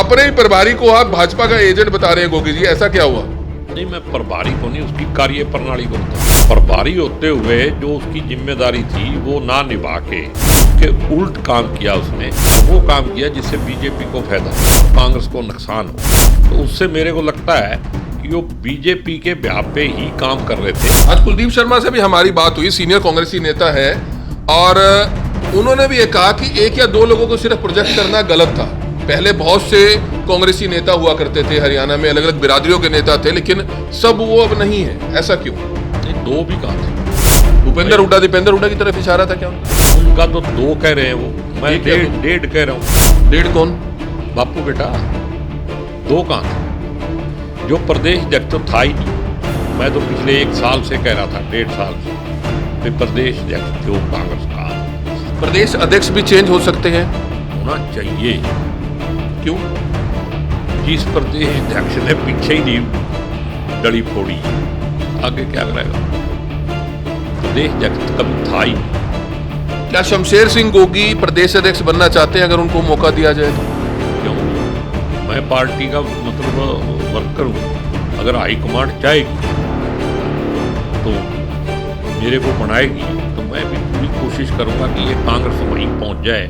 अपने ही प्रभारी को आप भाजपा का एजेंट बता रहे हैं गोगी जी, ऐसा क्या हुआ? नहीं, मैं प्रभारी को नहीं, उसकी कार्य प्रणाली को बताऊं। प्रभारी होते हुए जो उसकी जिम्मेदारी थी वो ना निभा के उसके उल्ट काम किया उसने। वो काम किया जिससे बीजेपी को फायदा हो, कांग्रेस को नुकसान हो। तो उससे मेरे को लगता है कि वो बीजेपी के ब्याह पे ही काम कर रहे थे। आज कुलदीप शर्मा से भी हमारी बात हुई, सीनियर कांग्रेसी नेता है, और उन्होंने भी ये कहा कि एक या दो लोगों को सिर्फ प्रोजेक्ट करना गलत था। पहले बहुत से कांग्रेसी नेता हुआ करते थे हरियाणा में, अलग अलग बिरादरियों के नेता थे, लेकिन सब वो अब नहीं है। ऐसा क्यों? दो भी कहाँ थे? भूपेंद्र हुड्डा, दीपेंद्र हुड्डा की तरफ इशारा था क्या? उनका तो दो कह रहे हैं वो, मैं डेढ़ कह रहा हूँ। डेढ़ कौन? बापू बेटा, दो कहाँ थे? जो प्रदेश अध्यक्ष तो था ही नहीं। मैं तो पिछले 1 साल से कह रहा था, 1.5 साल से प्रदेश अध्यक्ष जो कांग्रेस का। प्रदेश अध्यक्ष भी चेंज हो सकते हैं? होना चाहिए। क्यों? जिस प्रदेश अध्यक्ष ने पीछे ही नहीं डली फोड़ी, आगे क्या करेगा? प्रदेश अध्यक्ष कभी था ही नहीं। क्या शमशेर सिंह गोगी प्रदेश अध्यक्ष बनना चाहते हैं अगर उनको मौका दिया जाए तो? क्यों? मैं पार्टी का मतलब वर्कर हूँ। अगर हाईकमांड चाहेगी तो मेरे को बनाएगी, तो मैं भी पूरी कोशिश करूंगा कि ये कांग्रेस वहीं पहुंच जाए।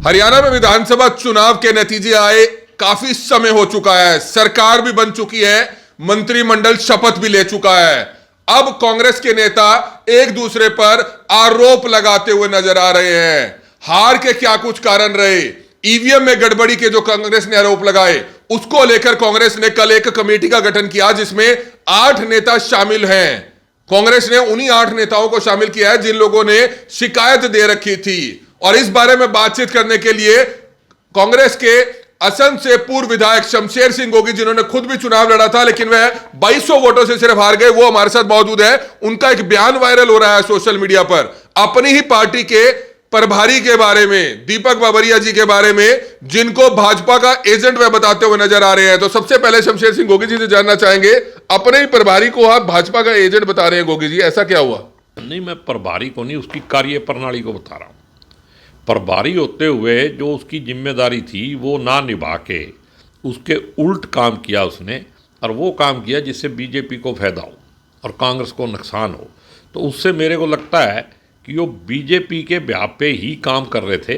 हरियाणा में विधानसभा चुनाव के नतीजे आए काफी समय हो चुका है, सरकार भी बन चुकी है, मंत्रिमंडल शपथ भी ले चुका है। अब कांग्रेस के नेता एक दूसरे पर आरोप लगाते हुए नजर आ रहे हैं। हार के क्या कुछ कारण रहे, ईवीएम में गड़बड़ी के जो कांग्रेस ने आरोप लगाए, उसको लेकर कांग्रेस ने कल एक कमेटी का गठन किया जिसमें 8 नेता शामिल हैं। कांग्रेस ने उन्हीं 8 नेताओं को शामिल किया है जिन लोगों ने शिकायत दे रखी थी। और इस बारे में बातचीत करने के लिए कांग्रेस के असम से पूर्व विधायक शमशेर सिंह गोगी, जिन्होंने खुद भी चुनाव लड़ा था लेकिन वह 2200 वोटों से सिर्फ हार गए, वो हमारे साथ मौजूद है। उनका एक बयान वायरल हो रहा है सोशल मीडिया पर अपनी ही पार्टी के प्रभारी के बारे में, दीपक बाबरिया जी के बारे में, जिनको भाजपा का एजेंट वह बताते हुए नजर आ रहे हैं। तो सबसे पहले शमशेर सिंह गोगी जी से जानना चाहेंगे, अपने ही प्रभारी को आप भाजपा का एजेंट बता रहे हैं गोगी जी, ऐसा क्या हुआ? नहीं, मैं प्रभारी को नहीं, उसकी कार्य प्रणाली को बता रहा हूँ। प्रभारी होते हुए जो उसकी जिम्मेदारी थी वो ना निभा के उसके उल्ट काम किया उसने, और वो काम किया जिससे बीजेपी को फायदा हो और कांग्रेस को नुकसान हो। तो उससे मेरे को लगता है कि वो बीजेपी के ब्याह पे ही काम कर रहे थे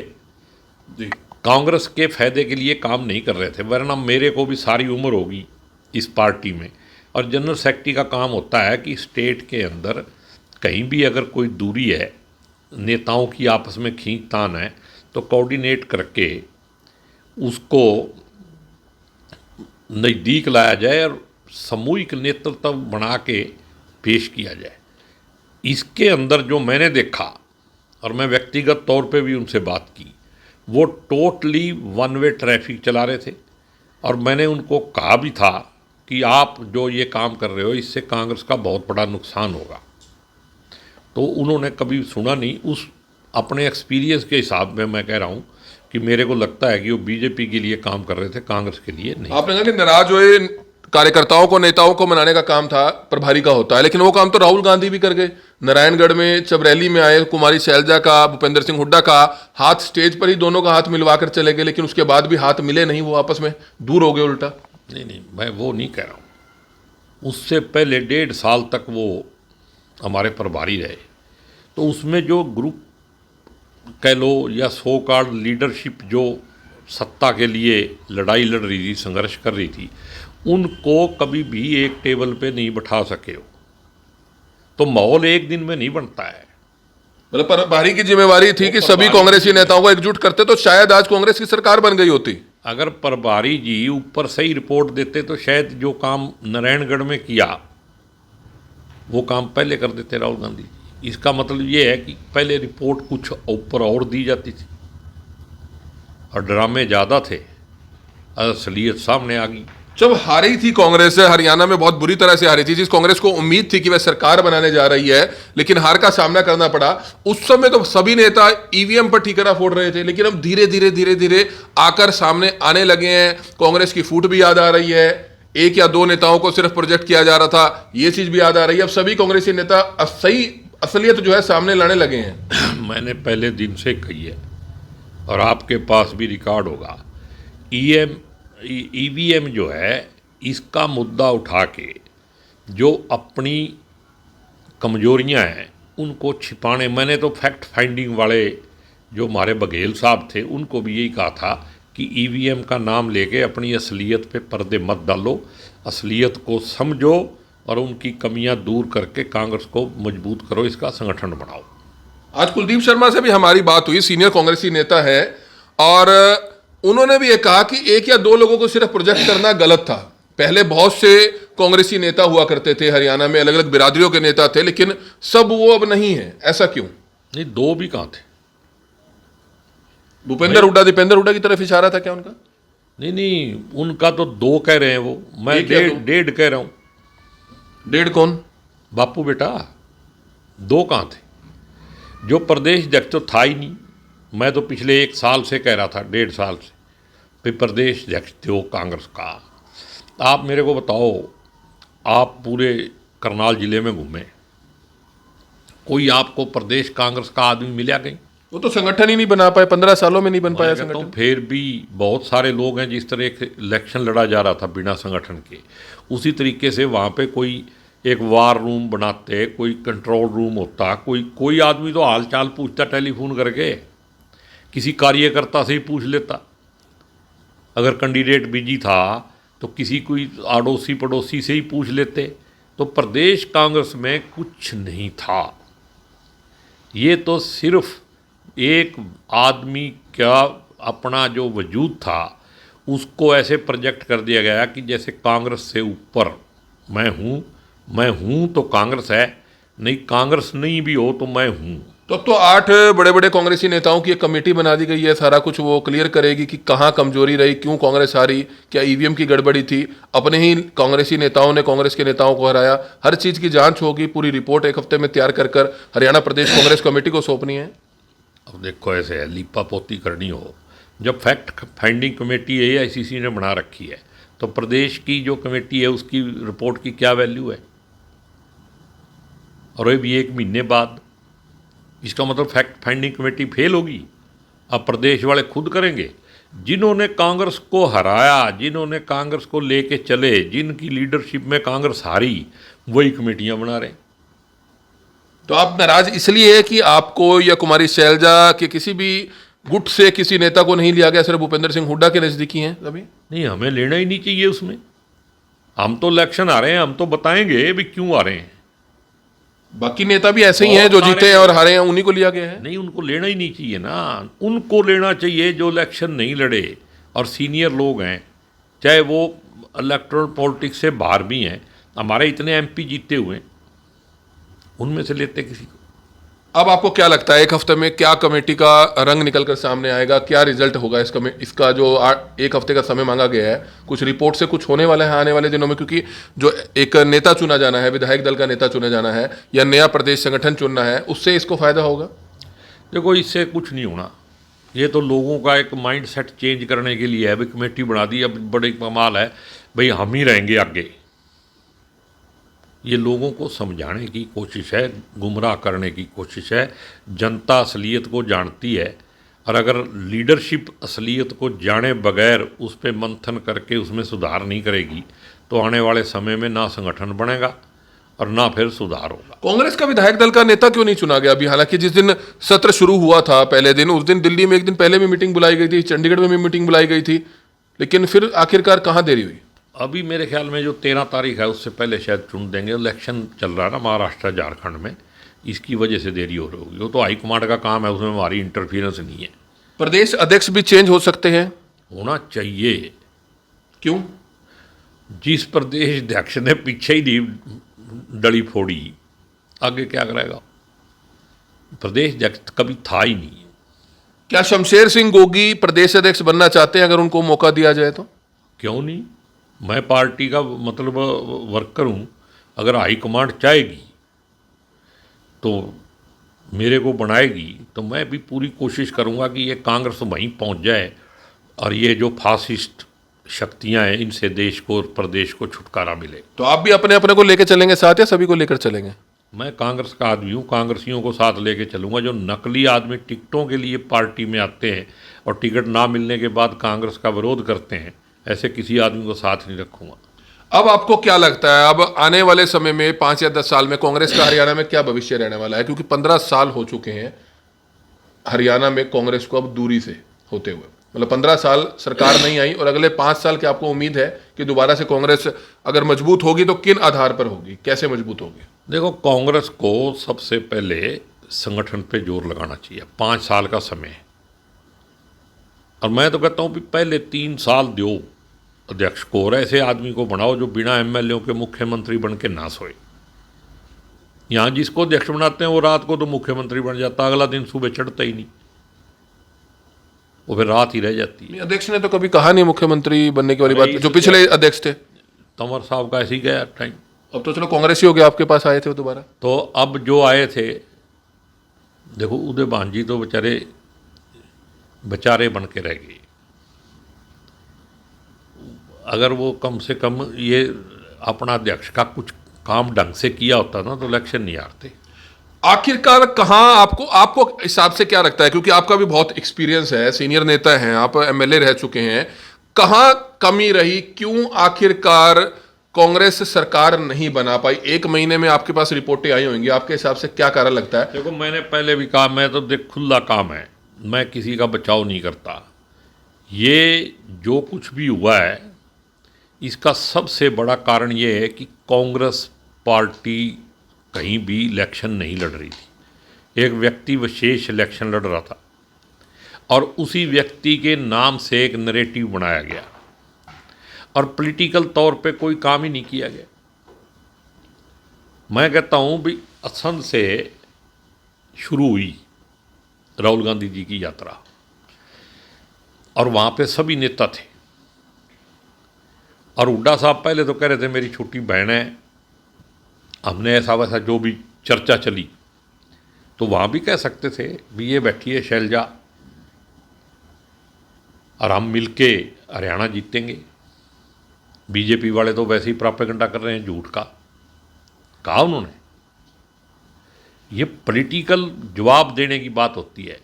जी, कांग्रेस के फायदे के लिए काम नहीं कर रहे थे। वरना मेरे को भी सारी उम्र होगी इस पार्टी में, और जनरल सेक्रेटरी का काम होता है कि स्टेट के अंदर कहीं भी अगर कोई दूरी है, नेताओं की आपस में खींचतान है, तो कोऑर्डिनेट करके उसको नज़दीक लाया जाए और सामूहिक नेतृत्व बना के पेश किया जाए। इसके अंदर जो मैंने देखा, और मैं व्यक्तिगत तौर पे भी उनसे बात की, वो टोटली वन वे ट्रैफिक चला रहे थे। और मैंने उनको कहा भी था कि आप जो ये काम कर रहे हो इससे कांग्रेस का बहुत बड़ा नुकसान होगा। तो उन्होंने कभी सुना नहीं। उस अपने एक्सपीरियंस के हिसाब में मैं कह रहा हूँ कि मेरे को लगता है कि वो बीजेपी के लिए काम कर रहे थे, कांग्रेस के लिए नहीं। आपने कहा कि नाराज हुए कार्यकर्ताओं को, नेताओं को मनाने का काम था प्रभारी का होता है, लेकिन वो काम तो राहुल गांधी भी कर गए। नारायणगढ़ में जब रैली में आए, कुमारी शैलजा का, भूपेंद्र सिंह हुड्डा का हाथ स्टेज पर ही दोनों का हाथ मिलवा कर चले गए, लेकिन उसके बाद भी हाथ मिले नहीं, वो आपस में दूर हो गए उल्टा। नहीं, मैं वो नहीं कह रहा हूँ। उससे पहले 1.5 साल तक वो हमारे प्रभारी रहे, तो उसमें जो ग्रुप कह लो या सो कॉल्ड लीडरशिप जो सत्ता के लिए लड़ाई लड़ रही थी, संघर्ष कर रही थी, उनको कभी भी एक टेबल पे नहीं बैठा सके हो। तो माहौल एक दिन में नहीं बनता है। मतलब प्रभारी की जिम्मेवारी थी कि सभी कांग्रेसी नेताओं को एकजुट करते तो शायद आज कांग्रेस की सरकार बन गई होती। अगर प्रभारी जी ऊपर सही रिपोर्ट देते तो शायद जो काम नारायणगढ़ में किया वो काम पहले कर देते राहुल गांधी। इसका मतलब ये है कि पहले रिपोर्ट कुछ ऊपर और दी जाती थी और ड्रामे ज़्यादा थे, असलियत सामने आ गई। जब हारी थी कांग्रेस हरियाणा में, बहुत बुरी तरह से हारी थी, जिस कांग्रेस को उम्मीद थी कि वह सरकार बनाने जा रही है, लेकिन हार का सामना करना पड़ा। उस समय तो सभी नेता ईवीएम पर ठीकरा फोड़ रहे थे, लेकिन अब धीरे धीरे धीरे धीरे आकर सामने आने लगे हैं। कांग्रेस की फूट भी याद आ रही है, एक या दो नेताओं को सिर्फ प्रोजेक्ट किया जा रहा था, ये चीज भी याद आ रही है। अब सभी कांग्रेसी नेता सही असलियत जो है सामने लाने लगे हैं। मैंने पहले दिन से कही है और आपके पास भी रिकॉर्ड होगा, ईवीएम जो है इसका मुद्दा उठा के जो अपनी कमजोरियां हैं उनको छिपाने, मैंने तो फैक्ट फाइंडिंग वाले जो हमारे बघेल साहब थे उनको भी यही कहा था कि ईवीएम का नाम लेके अपनी असलियत पे पर्दे मत डालो, असलियत को समझो और उनकी कमियां दूर करके कांग्रेस को मजबूत करो, इसका संगठन बनाओ। आज कुलदीप शर्मा से भी हमारी बात हुई, सीनियर कांग्रेसी नेता है, और उन्होंने भी ये कहा कि एक या दो लोगों को सिर्फ प्रोजेक्ट करना गलत था। पहले बहुत से कांग्रेसी नेता हुआ करते थे, हरियाणा में अलग अलग बिरादरियों के नेता थे, लेकिन सब वो अब नहीं है। ऐसा क्यों? नहीं, दो भी कहाँ थे? भूपेंद्र हुड्डा, दीपेंद्र हुड्डा की तरफ इशारा था क्या उनका? नहीं, उनका तो दो कह रहे हैं वो, मैं डेढ़ कह रहा हूँ। डेढ़ कौन? बापू बेटा, दो कहाँ थे? जो प्रदेश अध्यक्ष तो था ही नहीं। मैं तो पिछले 1 साल से कह रहा था, 1.5 साल से, फिर प्रदेश अध्यक्ष थे वो कांग्रेस का। आप मेरे को बताओ, आप पूरे करनाल जिले में घूमे, कोई आपको प्रदेश कांग्रेस का आदमी मिला कहीं? वो तो संगठन ही नहीं बना पाए, 15 सालों में नहीं बन पाया तो संगठन। फिर भी बहुत सारे लोग हैं, जिस तरह एक इलेक्शन लड़ा जा रहा था बिना संगठन के, उसी तरीके से वहाँ पे कोई एक वार रूम बनाते, कोई कंट्रोल रूम होता, कोई आदमी तो हाल चाल पूछता टेलीफोन करके, किसी कार्यकर्ता से ही पूछ लेता। अगर कैंडिडेट बिजी था तो किसी कोई अड़ोसी पड़ोसी से ही पूछ लेते। तो प्रदेश कांग्रेस में कुछ नहीं था। ये तो सिर्फ एक आदमी का अपना जो वजूद था उसको ऐसे प्रोजेक्ट कर दिया गया कि जैसे कांग्रेस से ऊपर मैं हूँ तो कांग्रेस है, नहीं कांग्रेस नहीं भी हो तो मैं हूँ। तो 8 बड़े बड़े कांग्रेसी नेताओं की एक कमेटी बना दी गई है, सारा कुछ वो क्लियर करेगी कि कहाँ कमजोरी रही, क्यों कांग्रेस हारी, क्या ईवीएम की गड़बड़ी थी, अपने ही कांग्रेसी नेताओं ने कांग्रेस के नेताओं को हराया। हर चीज़ की जांच होगी, पूरी रिपोर्ट 1 हफ्ते में तैयार कर हरियाणा प्रदेश कांग्रेस कमेटी को सौंपनी है। अब देखो, ऐसे है, लीपा पोती करनी हो, जब फैक्ट फाइंडिंग कमेटी AICC ने बना रखी है तो प्रदेश की जो कमेटी है उसकी रिपोर्ट की क्या वैल्यू है? और ये भी 1 महीने बाद, इसका मतलब फैक्ट फाइंडिंग कमेटी फेल होगी। अब प्रदेश वाले खुद करेंगे। जिन्होंने कांग्रेस को हराया, जिन्होंने कांग्रेस को लेके चले, जिनकी लीडरशिप में कांग्रेस हारी, वही कमेटियां बना रहे हैं। तो आप नाराज इसलिए है कि आपको या कुमारी शैलजा के किसी भी गुट से किसी नेता को नहीं लिया गया, सिर्फ भूपेंद्र सिंह हुड्डा के नजदीकी हैं अभी? नहीं, हमें लेना ही नहीं चाहिए उसमें। हम तो इलेक्शन आ रहे हैं, हम तो बताएंगे भी क्यों आ रहे हैं। बाकी नेता भी ऐसे ही हैं, जो जीते हैं और हारे हैं, उन्हीं को लिया गया है। नहीं, उनको लेना ही नहीं चाहिए ना। उनको लेना चाहिए जो इलेक्शन नहीं लड़े और सीनियर लोग हैं, चाहे वो इलेक्टोरल पॉलिटिक्स से बाहर भी हैं। हमारे इतने MP जीते हुए, उनमें से लेते किसी को। अब आपको क्या लगता है 1 हफ्ते में क्या कमेटी का रंग निकल कर सामने आएगा, क्या रिजल्ट होगा इसका जो 1 हफ्ते का समय मांगा गया है? कुछ रिपोर्ट से कुछ होने वाला है आने वाले दिनों में? क्योंकि जो एक नेता चुना जाना है, विधायक दल का नेता चुना जाना है या नया प्रदेश संगठन चुनना है, उससे इसको फायदा होगा? देखो, इससे कुछ नहीं होना। ये तो लोगों का एक माइंड सेट चेंज करने के लिए है। भाई कमेटी बना दी, अब बड़े कमाल है, भाई हम ही रहेंगे आगे। ये लोगों को समझाने की कोशिश है, गुमराह करने की कोशिश है। जनता असलियत को जानती है, और अगर लीडरशिप असलियत को जाने बगैर उस पर मंथन करके उसमें सुधार नहीं करेगी तो आने वाले समय में ना संगठन बनेगा और ना फिर सुधार होगा। कांग्रेस का विधायक दल का नेता क्यों नहीं चुना गया अभी? हालांकि जिस दिन सत्र शुरू हुआ था पहले दिन, उस दिन दिल्ली में 1 दिन पहले भी मीटिंग बुलाई गई थी, चंडीगढ़ में भी मीटिंग बुलाई गई थी, लेकिन फिर आखिरकार कहाँ देरी हुई? अभी मेरे ख्याल में जो 13 तारीख है उससे पहले शायद चुन देंगे। इलेक्शन चल रहा है ना महाराष्ट्र झारखंड में, इसकी वजह से देरी हो रही होगी। वो तो हाईकमांड का काम है, उसमें हमारी इंटरफियरेंस नहीं है। प्रदेश अध्यक्ष भी चेंज हो सकते हैं? होना चाहिए। क्यों? जिस प्रदेश अध्यक्ष ने पीछे ही नहीं डली फोड़ी, आगे क्या करेगा? प्रदेश अध्यक्ष कभी था ही नहीं। क्या शमशेर सिंह गोगी प्रदेश अध्यक्ष बनना चाहते हैं अगर उनको मौका दिया जाए तो? क्यों नहीं? मैं पार्टी का मतलब वर्कर हूँ। अगर हाईकमांड चाहेगी तो मेरे को बनाएगी तो मैं भी पूरी कोशिश करूँगा कि ये कांग्रेस वहीं पहुँच जाए और ये जो फासिस्ट शक्तियाँ हैं इनसे देश को और प्रदेश को छुटकारा मिले। तो आप भी अपने अपने को लेकर चलेंगे साथ या सभी को लेकर चलेंगे? मैं कांग्रेस का आदमी हूँ, कांग्रेसियों को साथ लेके चलूँगा। जो नकली आदमी टिकटों के लिए पार्टी में आते हैं और टिकट ना मिलने के बाद कांग्रेस का विरोध करते हैं, ऐसे किसी आदमी को साथ नहीं रखूंगा। अब आपको क्या लगता है, अब आने वाले समय में 5 या 10 साल में कांग्रेस का हरियाणा में क्या भविष्य रहने वाला है? क्योंकि 15 साल हो चुके हैं हरियाणा में कांग्रेस को अब दूरी से होते हुए, मतलब 15 साल सरकार नहीं आई, और अगले 5 साल की आपको उम्मीद है कि दोबारा से कांग्रेस अगर मजबूत होगी तो किन आधार पर होगी, कैसे मजबूत होगी? देखो, कांग्रेस को सबसे पहले संगठन पे जोर लगाना चाहिए। 5 साल का समय है, और मैं तो कहता हूँ कि पहले 3 साल दो अध्यक्ष को, और ऐसे आदमी को बनाओ जो बिना एमएलए के मुख्यमंत्री बन के ना सोए। यहाँ जिसको अध्यक्ष बनाते हैं वो रात को तो मुख्यमंत्री बन जाता, अगला दिन सुबह चढ़ता ही नहीं, वो फिर रात ही रह जाती है। अध्यक्ष ने तो कभी कहा नहीं मुख्यमंत्री बनने की वाली बात, जो पिछले अध्यक्ष थे। तंवर साहब का ऐसे ही गया टाइम। अब तो चलो कांग्रेस ही हो गया, आपके पास आए थे वो दोबारा। तो अब जो आए थे, देखो उदय भानजी तो बेचारे बन के रह गए। अगर वो कम से कम ये अपना अध्यक्ष का कुछ काम ढंग से किया होता ना तो इलेक्शन नहीं हारते। आखिरकार कहाँ आपको हिसाब से क्या लगता है, क्योंकि आपका भी बहुत एक्सपीरियंस है, सीनियर नेता हैं आप, एमएलए रह चुके हैं, कहाँ कमी रही, क्यों आखिरकार कांग्रेस सरकार नहीं बना पाई? 1 महीने में आपके पास रिपोर्टें आई होंगी, आपके हिसाब से क्या कारण लगता है? देखो, मैंने पहले भी कहा, मैं तो देख खुला काम है, मैं किसी का बचाव नहीं करता। ये जो कुछ भी हुआ है इसका सबसे बड़ा कारण ये है कि कांग्रेस पार्टी कहीं भी इलेक्शन नहीं लड़ रही थी। एक व्यक्ति विशेष इलेक्शन लड़ रहा था, और उसी व्यक्ति के नाम से एक नैरेटिव बनाया गया, और पॉलिटिकल तौर पे कोई काम ही नहीं किया गया। मैं कहता हूँ भी असंध से शुरू हुई राहुल गांधी जी की यात्रा, और वहाँ पे सभी नेता थे, और हुड्डा साहब पहले तो कह रहे थे मेरी छोटी बहन है, हमने ऐसा वैसा जो भी चर्चा चली, तो वहाँ भी कह सकते थे भी ये बैठी है शैलजा और हम मिलके हरियाणा जीतेंगे। बीजेपी वाले तो वैसे ही प्रोपेगेंडा कर रहे हैं झूठ का, कहा उन्होंने। ये पॉलिटिकल जवाब देने की बात होती है।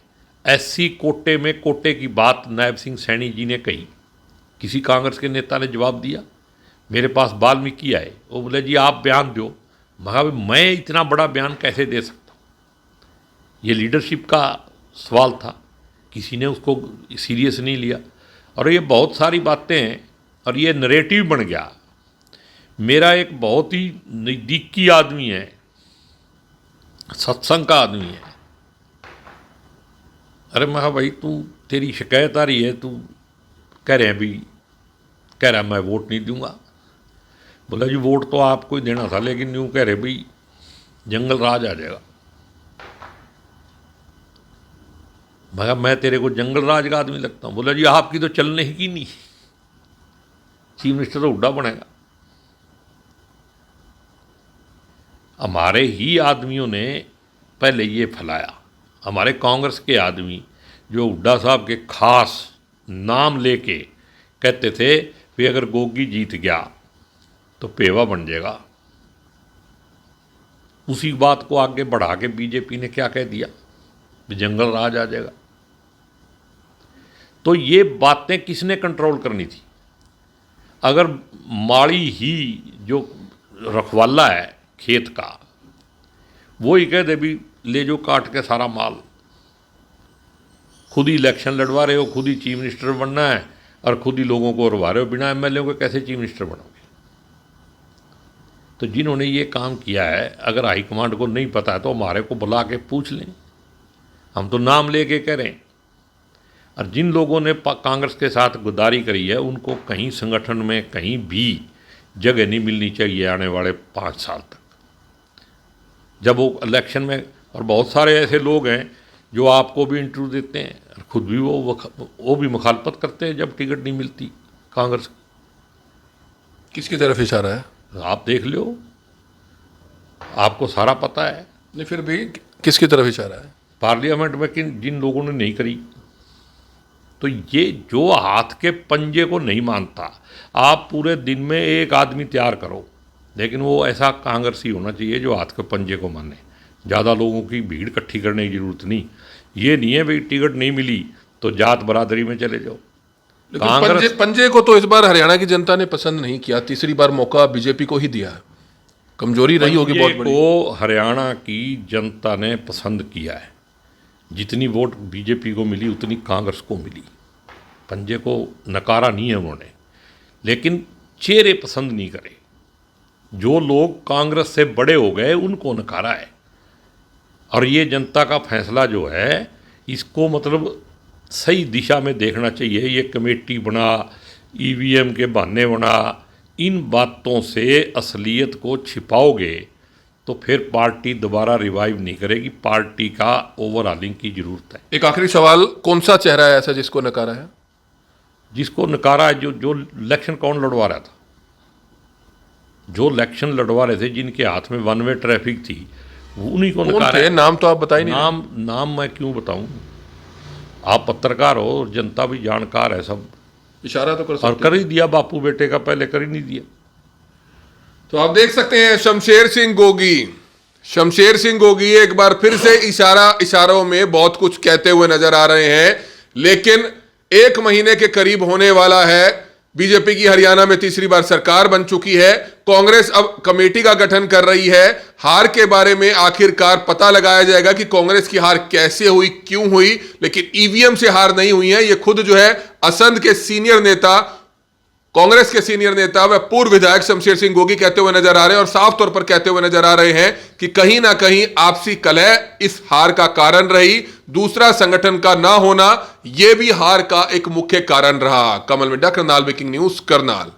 एससी कोटे में कोटे की बात नायब सिंह सैनी जी ने कही, किसी कांग्रेस के नेता ने जवाब दिया? मेरे पास वाल्मीकि आए, वो बोले जी आप बयान दो। मैं इतना बड़ा बयान कैसे दे सकता हूँ? ये लीडरशिप का सवाल था, किसी ने उसको सीरियस नहीं लिया, और ये बहुत सारी बातें हैं, और ये नैरेटिव बन गया। मेरा एक बहुत ही नज़दीकी आदमी है, सत्संग का आदमी है, अरे मैं भाई तू तेरी शिकायत आ रही है, तू कह रहा मैं वोट नहीं दूंगा। बोला जी वोट तो आपको ही देना था, लेकिन यूँ कह रहे भाई जंगल राज आ जाएगा। मैं तेरे को जंगल राज का आदमी लगता हूँ? बोला जी आपकी तो चलने ही की नहीं, चीफ मिनिस्टर तो हुड्डा बनेगा। हमारे ही आदमियों ने पहले ये फैलाया, हमारे कांग्रेस के आदमी जो हुड्डा साहब के खास नाम लेके कहते थे कि अगर गोगी जीत गया तो पेवा बन जाएगा। उसी बात को आगे बढ़ा के बीजेपी ने क्या कह दिया कि जंगल राज आ जाएगा। तो ये बातें किसने कंट्रोल करनी थी? अगर माड़ी ही जो रखवाला है खेत का, वो ही कह दे भी ले जो काट के सारा माल, खुद ही इलेक्शन लड़वा रहे हो, खुद ही चीफ मिनिस्टर बनना है, और खुद ही लोगों को उड़वा रहे हो, बिना एमएलए को कैसे चीफ मिनिस्टर बनोगे? तो जिन्होंने ये काम किया है, अगर हाईकमांड को नहीं पता है तो हमारे को बुला के पूछ लें, हम तो नाम लेके कह रहे हैं। और जिन लोगों ने कांग्रेस के साथ गद्दारी करी है, उनको कहीं संगठन में कहीं भी जगह नहीं मिलनी चाहिए आने वाले 5 साल तक, जब वो इलेक्शन में। और बहुत सारे ऐसे लोग हैं जो आपको भी इंटरव्यू देते हैं, और खुद भी वो भी मुखालफत करते हैं जब टिकट नहीं मिलती कांग्रेस की। किसकी तरफ इशारा है? आप देख लो, आपको सारा पता है। नहीं, फिर भी किसकी तरफ इशारा है? पार्लियामेंट में जिन लोगों ने नहीं करी, तो ये जो हाथ के पंजे को नहीं मानता, आप पूरे दिन में एक आदमी तैयार करो, लेकिन वो ऐसा कांग्रेसी होना चाहिए जो हाथ के पंजे को माने। ज़्यादा लोगों की भीड़ इकट्ठी करने की ज़रूरत नहीं। ये नहीं है भाई टिकट नहीं मिली तो जात बरादरी में चले जाओ। लेकिन कांग्रेस पंजे को तो इस बार हरियाणा की जनता ने पसंद नहीं किया, तीसरी बार मौका बीजेपी को ही दिया है। कमजोरी रही होगी बहुत बड़ी। को हरियाणा की जनता ने पसंद किया है। जितनी वोट बीजेपी को मिली उतनी कांग्रेस को मिली। पंजे को नकारा नहीं है उन्होंने, लेकिन चेहरे पसंद नहीं करे। जो लोग कांग्रेस से बड़े हो गए उनको नकारा है। और ये जनता का फैसला जो है इसको मतलब सही दिशा में देखना चाहिए। ये कमेटी बना, ईवीएम के बहाने बना, इन बातों से असलियत को छिपाओगे तो फिर पार्टी दोबारा रिवाइव नहीं करेगी। पार्टी का ओवरऑलिंग की जरूरत है। एक आखिरी सवाल, कौन सा चेहरा है ऐसा जिसको नकारा है? जिसको नकारा है, जो इलेक्शन कौन लड़वा रहा था, जो इलेक्शन लड़वा रहे थे, जिनके हाथ में वन वे ट्रैफिक थी, वो उन्हीं को नकारा है। नाम तो आप बताइए नहीं। नाम मैं क्यों बताऊं? आप पत्रकार हो और जनता भी जानकार है सब। इशारा तो कर सकते और कर ही दिया बापू बेटे का, पहले कर ही नहीं दिया। तो आप देख सकते हैं शमशेर सिंह गोगी एक बार फिर से इशारों में बहुत कुछ कहते हुए नजर आ रहे हैं। लेकिन 1 महीने के करीब होने वाला है, बीजेपी की हरियाणा में तीसरी बार सरकार बन चुकी है। कांग्रेस अब कमेटी का गठन कर रही है। हार के बारे में आखिरकार पता लगाया जाएगा कि कांग्रेस की हार कैसे हुई, क्यों हुई। लेकिन ईवीएम से हार नहीं हुई है। ये खुद जो है असंध के सीनियर नेता, कांग्रेस के सीनियर नेता व पूर्व विधायक शमशेर सिंह गोगी कहते हुए नजर आ रहे हैं, और साफ तौर पर कहते हुए नजर आ रहे हैं कि कहीं ना कहीं आपसी कलह इस हार का कारण रही। दूसरा संगठन का ना होना यह भी हार का एक मुख्य कारण रहा। कमल मिड्डा, करनाल ब्रेकिंग न्यूज, करनाल।